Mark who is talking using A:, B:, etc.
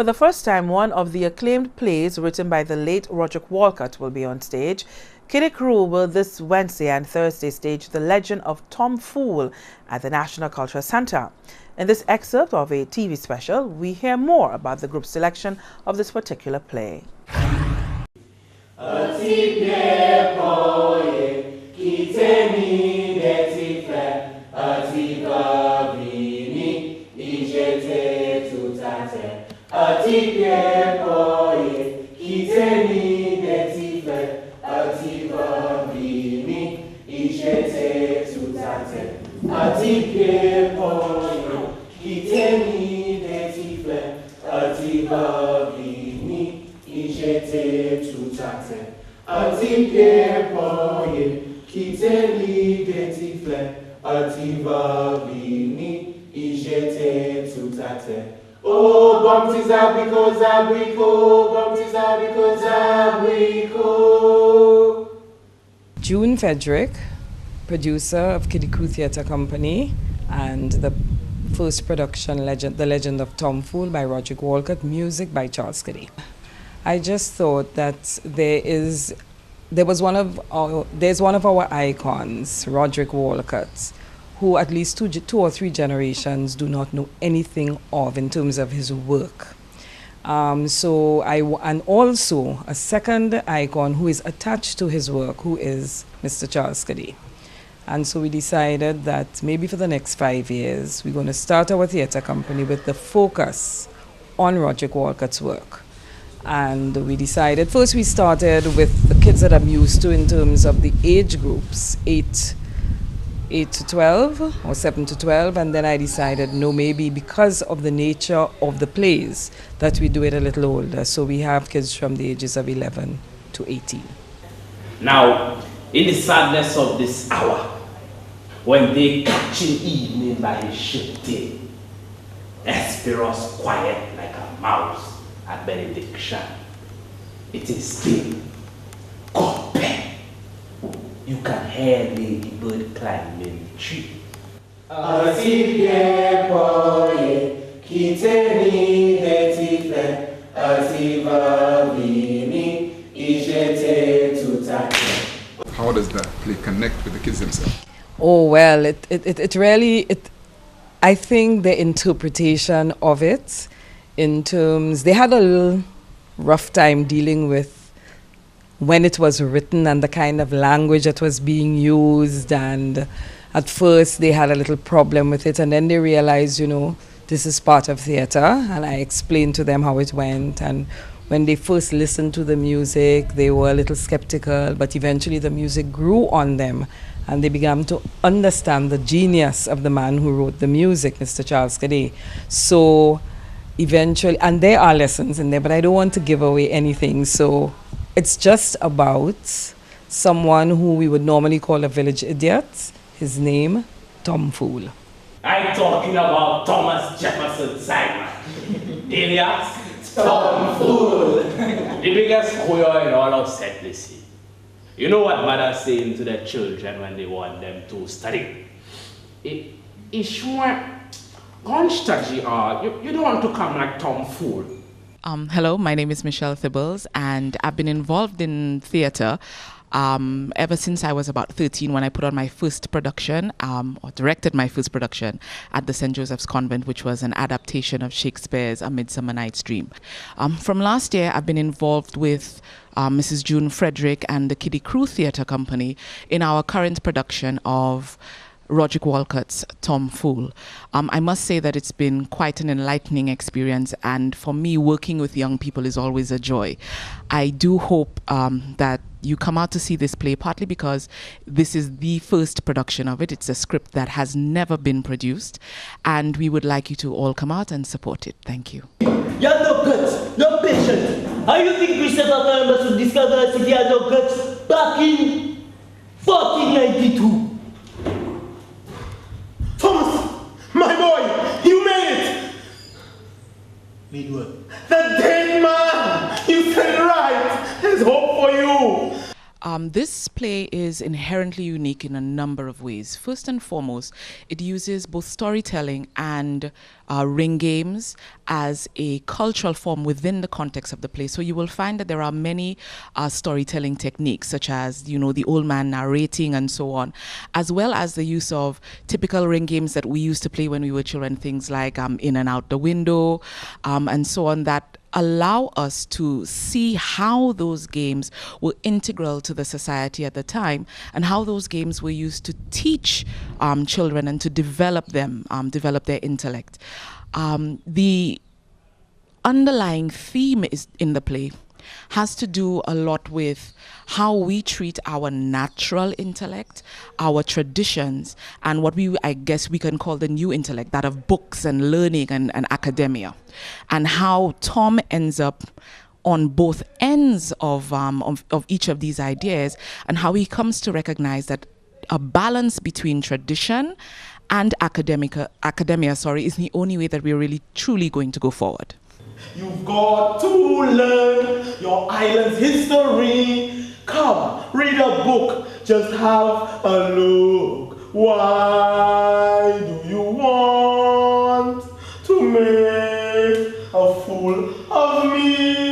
A: For the first time, one of the acclaimed plays written by the late Roderick Walcott will be on stage. Kiddie Crew will this Wednesday and Thursday stage The Legend of Tom Fool at the National Cultural Center. In this excerpt of a TV special, we hear more about the group's selection of this particular play.
B: Oh, bumpties abrico, bumpties abrico.
C: June Frederick, producer of Kiddie Crew Theatre Company, and the first production, The Legend of Tom Fool by Roderick Walcott, music by Charles Kiddie. I just thought that there's one of our icons, Roderick Walcott, who at least two or three generations do not know anything of in terms of his work. And also a second icon who is attached to his work, who is Mr. Charles Kiddie. And so we decided that maybe for the next 5 years, we're going to start our theatre company with the focus on Roderick Walcott's work. And we decided, first we started with the kids that I'm used to in terms of the age groups, 8 to 12 or 7 to 12, and then I decided no, maybe because of the nature of the plays that we do it a little older, so we have kids from the ages of 11 to 18.
D: Now, in the sadness of this hour, when they catch him evening by his ship tail, Hesperus quiet like a mouse at benediction, it is still God bless. You can hear Lady Bird climbing the tree.
E: How does that play connect with the kids themselves?
C: Oh, well, it really, I think the interpretation of it in terms, they had a little rough time dealing with when it was written and the kind of language that was being used, and at first they had a little problem with it, and then they realized, you know, this is part of theatre, and I explained to them how it went. And when they first listened to the music, they were a little skeptical, but eventually the music grew on them and they began to understand the genius of the man who wrote the music, Mr. Charles Kiddie. So eventually, and there are lessons in there, but I don't want to give away anything, so it's just about someone who we would normally call a village idiot. His name, Tom Fool.
D: I'm talking about Thomas Jefferson Simon. Alias Tom Fool. The biggest choir in all of St. Lucie. You know what mothers saying to their children when they want them to study? It's sure, you don't want to come like Tom Fool.
F: Hello, my name is Michelle Thibbles, and I've been involved in theatre ever since I was about 13, when I put on my first production, or directed my first production at the St. Joseph's Convent, which was an adaptation of Shakespeare's A Midsummer Night's Dream. From last year, I've been involved with Mrs. June Frederick and the Kiddie Crew Theatre Company in our current production of Roderick Walcott's Tom Fool. I must say that it's been quite an enlightening experience, and for me, working with young people is always a joy. I do hope that you come out to see this play, partly because this is the first production of it. It's a script that has never been produced, and we would like you to all come out and support it. Thank you.
G: You're no guts, no patience. How you think Christopher Columbus would discover a city had no guts back in 1492?
B: Thomas, my boy, you made it!
G: Made what?
B: The dead man! You said it right! There's hope for you!
F: This play is inherently unique in a number of ways. First and foremost, it uses both storytelling and ring games as a cultural form within the context of the play. So you will find that there are many storytelling techniques, such as, the old man narrating and so on, as well as the use of typical ring games that we used to play when we were children, things like in and out the window, and so on, that allow us to see how those games were integral to the society at the time and how those games were used to teach children and to develop them, develop their intellect. The underlying theme is in the play has to do a lot with how we treat our natural intellect, our traditions, and what I guess we can call the new intellect, that of books and learning and academia, and how Tom ends up on both ends of each of these ideas, and how he comes to recognize that a balance between tradition and academia is the only way that we're really truly going to go forward.
B: You've got to learn your island's history. Come, read a book, just have a look. Why do you want to make a fool of me?